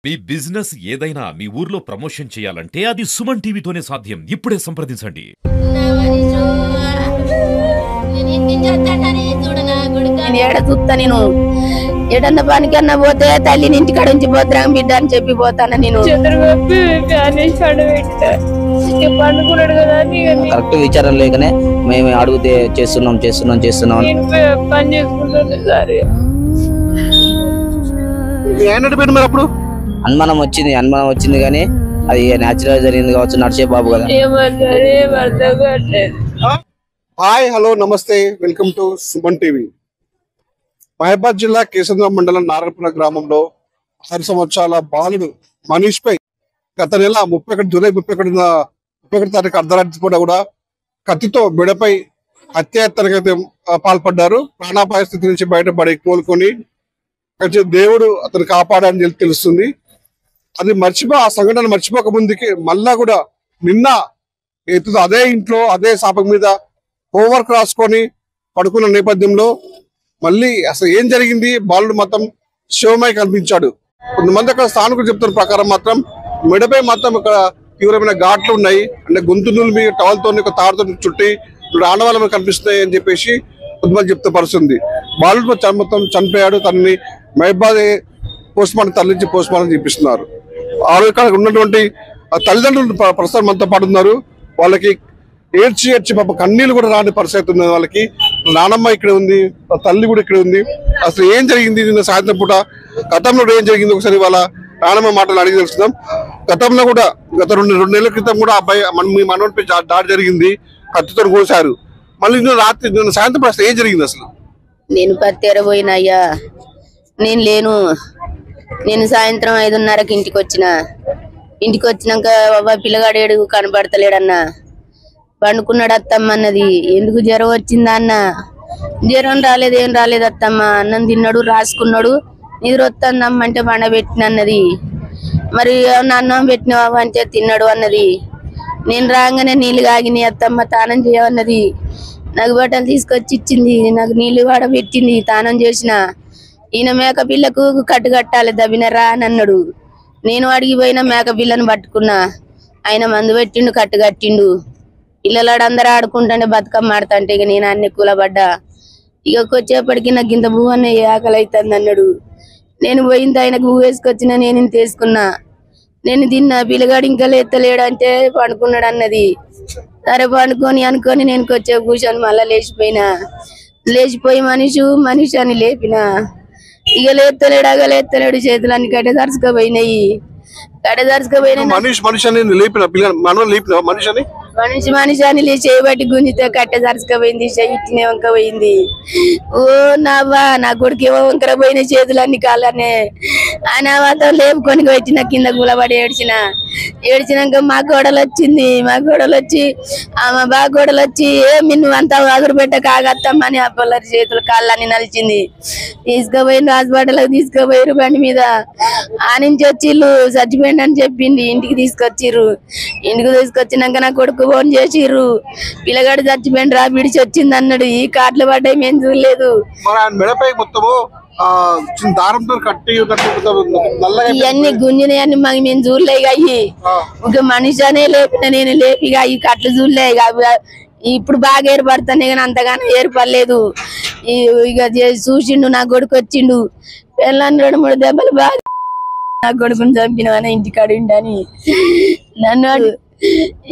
మీ business ఏదైనా మీ ఊర్లో promotion చేయాలంటే అది సుమన్ టీవీతోనే సాధ్యం. ఇప్పుడే సంప్రదించండి. ఏడ చూస్తా నేను ఎడన్న పనికన్నా పోతే తల్లిని ఇంటికాడ నుంచి పోతాం బిడ్డ అని చెప్పి పోతాను నేను. కరెక్ట్ విచారం లేకనే మేము అడిగితే చేస్తున్నాం పని చేసుకుంటాను. అప్పుడు అనుమానం వచ్చింది కానీ అది న్యాచురల్ జరిగింది కావచ్చు. నడిచే బాబు కదా. హాయ్ హలో నమస్తే, వెల్కమ్ టు సుమన్ టీవీ. మహబాద్ జిల్లా కేసంద్రం మండలం నారాయణపుర గ్రామంలో 6 సంవత్సరాల బాలుడు మనీష్ పై గత నెల జూలై 31 తారీఖు అర్ధరాత్రి పూట కూడా కత్తితో మెడపై హత్యాయత్నానికి పాల్పడ్డారు. ప్రాణాపాయ స్థితి నుంచి బయటపడి కోలుకొని దేవుడు అతను కాపాడని తెలుస్తుంది. అది ఆ సంఘటన మర్చిపోక ముందుకి మళ్ళా కూడా నిన్న అదే ఇంట్లో అదే శాపం మీద హోంవర్క్ రాసుకొని పడుకున్న నేపథ్యంలో మళ్ళీ అసలు ఏం జరిగింది, బాలుడు మొత్తం శివమై కనిపించాడు. కొంతమంది అక్కడ స్థానికులు చెప్తున్న ప్రకారం మాత్రం మెడపై మొత్తం ఇక్కడ తీవ్రమైన ఘాట్లు ఉన్నాయి, అంటే గొంతు నులిమి టవల్తో తాడుతో చుట్టి ఆడవాళ్ళ కనిపిస్తున్నాయి అని చెప్పేసి కొంతమంది చెప్తే పరుస్తుంది. బాలుడు మొత్తం చనిపోయాడు. తనని మహబాద్ పోస్ట్మార్టం తరలించి పోస్ట్మార్టం చేపిస్తున్నారు. ఇక్కడ ఉన్నటువంటి తల్లిదండ్రులు ప్రస్తుతం మనతో పాటు ఉన్నారు. వాళ్ళకి ఏడ్చి పాప కన్నీళ్ళు కూడా రాని పరిస్థితి ఉంది. వాళ్ళకి నానమ్మ ఇక్కడ ఉంది, తల్లి కూడా ఇక్కడ ఉంది. అసలు ఏం జరిగింది నిన్న సాయంత్రం పూట, గతంలో ఏం జరిగింది ఒకసారి వాళ్ళ నానమ్మ మాటలు అడిగి తెలుస్తున్నాం. గతంలో కూడా గత రెండు నెలల క్రితం కూడా అబ్బాయి మీ మనోడిపై దాడి జరిగింది, కత్తితో కోసారు. మళ్ళీ నిన్న సాయంత్రం పూట అసలు ఏం జరిగింది? అసలు నేను పత్తేర పోయినయ్యా, నేను లేను. నేను సాయంత్రం 5:30కి ఇంటికి వచ్చినాక పిల్లగాడు ఏడు కనబడతలేడన్నా. పండుకున్నాడు అత్తమ్మ అన్నది. ఎందుకు జ్వరం వచ్చిందా అన్న? జ్వరం రాలేదు, ఏం రాలేదు అత్తమ్మ. అన్నం తిన్నాడు, రాసుకున్నాడు, నిద్ర వస్తుందమ్మ అంటే పండబెట్టిన అన్నది. మరి అన్నం పెట్టినవా అంటే తిన్నాడు అన్నది. నేను రాగానే నీళ్ళు కాగినాయి అత్తమ్మ, తానం చేయమన్నది. నాకు బట్టలు తీసుకొచ్చి ఇచ్చింది, నాకు నీళ్లు వాడబెట్టింది, తానం చేసిన. ఈయన మేక పిల్లకు కట్టు కట్టాలి దబినరా అని అన్నాడు. నేను అడిగిపోయినా మేక పిల్లను పట్టుకున్నా. ఆయన మందు పెట్టిండు, కట్టు కట్టిండు. పిల్లలాడు అందరూ ఆడుకుంటుంటే బతుకమ్మ ఆడుతుంటే ఇక నేను అన్ని కూలబడ్డా. ఇక వచ్చేప్పటికి నాకు ఇంత పువ్వు అన్న ఆకలి అవుతుంది అన్నాడు. నేను పోయింది ఆయనకు పువ్వు వేసుకొచ్చిన, నేను ఇంత వేసుకున్నా. నేను తిన్నా. పిల్లగాడు ఇంకా లేత్తలేడు అంటే పండుకున్నాడు అన్నది. సరే అనుకొని నేను వచ్చే కూర్చొని మళ్ళా లేచిపోయి మనిషి అని లేపిన. ఇక లేత్తలేడు చేతులన్నీ కట్టే దరుచుకుపోయినాయి. మనిషి అని చేయబట్టి గుంజితే కట్టె దరుచుకుపోయింది, ఇట్టినే వంక పోయింది. ఓ నావా, నా కొడుకు ఏమో వంకర పోయిన చేతులన్నీ కాళ్ళనే. ఆయన మాత్రం లేపుకొని పెట్టిన కింద గులబడి ఏడ్చినాక మా కోడలు వచ్చి మా బాగా కోడలు వచ్చి నువ్వు అంతా అదురు పెట్ట కాగత్తమ్మని ఆ పిల్లరి చేతులు కాళ్ళని నలిచింది. తీసుకుపోయింది హాస్పిటల్కి, తీసుకుపోయారు బండి మీద. ఆ నుంచి వచ్చిళ్ళు చచ్చిపోయింది అని చెప్పింది. ఇంటికి తీసుకొచ్చినాక నా కొడుకు ఫోన్ చేసిర్రు, పిల్లగాడు చచ్చిపోయింది రా విడిచి వచ్చింది అన్నాడు. ఈ కార్డులు పడ్డాయి, మేము చూడలేదు. ఇవన్నీ గుంజినవన్నీ మాకు మేము చూడలే. అయ్యి ఒక మనిషి అనే లేపిన, నేను లేపి ఈ కట్లు చూడలే. ఇప్పుడు బాగా ఏర్పడుతున్నాయి కానీ అంతగానో ఏర్పడలేదు. ఇక చూసిండు, నా కొడుకు వచ్చిండు. పిల్లని 2-3 దెబ్బలు బాగా నా కొడుకుని చంపినవని ఇంటికాడు ఉండని నన్ను.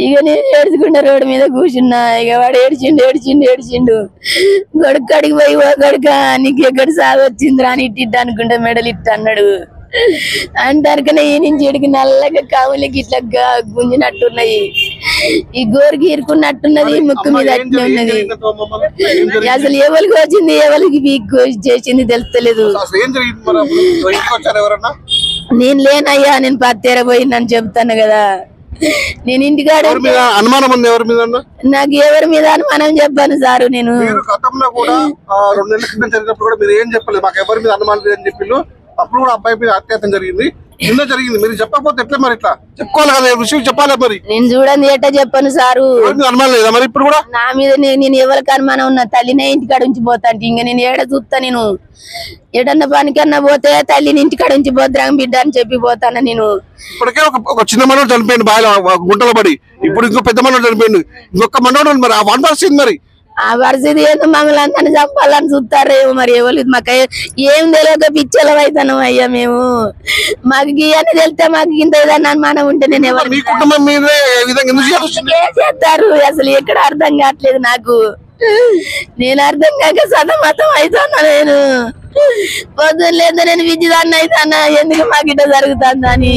ఇక నేను ఏడ్చుకుంటా రోడ్డు మీద కూర్చున్నా. ఇక వాడు ఏడ్చిండు. కొడుకు అడిగి పోయి, ఓ కొడుక నీకు ఎక్కడ సాగు వచ్చిందిరా అని ఇట్టిట్ట అనుకుంటా మెడలు ఇట్ట అన్నాడు. అంటారు కానీ ఈ నుంచి ఇడికి నల్లగా కావులకి ఇట్లా గుంజినట్టున్నాయి, ఈ గోరికి ఇరుకున్నట్టున్నది, ముక్కు మీద అట్నే ఉన్నది. అసలు ఎవరికి వచ్చింది ఎవరికి చేసింది తెలుస్తలేదు. నేను లేనయ్యా, నేను పత్తేర పోయిందని చెప్తాను కదా. నేను ఇంటికాడ అనుమానం ఉంది. ఎవరి మీద? నాకు ఎవరి మీద అనుమానం చెప్పాను సారు. నేను గతంలో కూడా 2 నెలల క్రితం జరిగినప్పుడు కూడా మీరు ఏం చెప్పలేదు, మాకు ఎవరి మీద అనుమానం లేదని చెప్పిళ్ళు. అప్పుడు కూడా అబ్బాయి మీద అత్యాచారం జరిగింది. నిన్న జరిగింది, మీరు చెప్పకపోతే ఎట్లా మరి? ఇట్లా చెప్పుకోవాలి కదా, విషయం చెప్పాలి మరి. నేను చూడండి ఎట్ట చెప్పను సారు. అనుమానం లేదా మరి ఇప్పుడు కూడా నా మీద నేను ఎవరికి అనుమానం ఉన్నా తల్లినే ఇంటికాడ ఉంచి పోతా అంటే ఇంక నేను ఏడ చూస్తా. నేను ఏడన్నా పనికన్నా పోతే తల్లిని ఇంటికాడ ఉంచి పోద్దాం బిడ్డ అని చెప్పి పోతాను నేను. ఇప్పటికే ఒక చిన్న మనోడు చనిపోయింది బాగా గుంటలో పడి, ఇప్పుడు ఇంకో పెద్ద మనోడు చనిపోయింది, ఇంకొక మనోడు మరి. ఆ వన్ పరిస్థితి మరి ఆ పరిస్థితి ఏందో మమ్మల్ని అందరిని చంపాలని చూస్తారేమో మరి. ఎవరు మాకు ఏం తెలియక పిచ్చలం అవుతాను అయ్యా మేము. మాకు గీయని తెలితే మాకు ఇంత ఏదన్నా అనుమానం ఉంటే నేను ఎవరు మీ కుటుంబం మీద ఈ విధంగా ఎందుకు చేస్తారు అసలు ఎక్కడ అర్థం కావట్లేదు నాకు. నేను అర్థం కాక సతమతం అవుతాను. నేను పొద్దున్న లేదా నేను విద్యుదాన్ని అవుతానా ఎందుకు మాకు ఇట్లా జరుగుతుందని.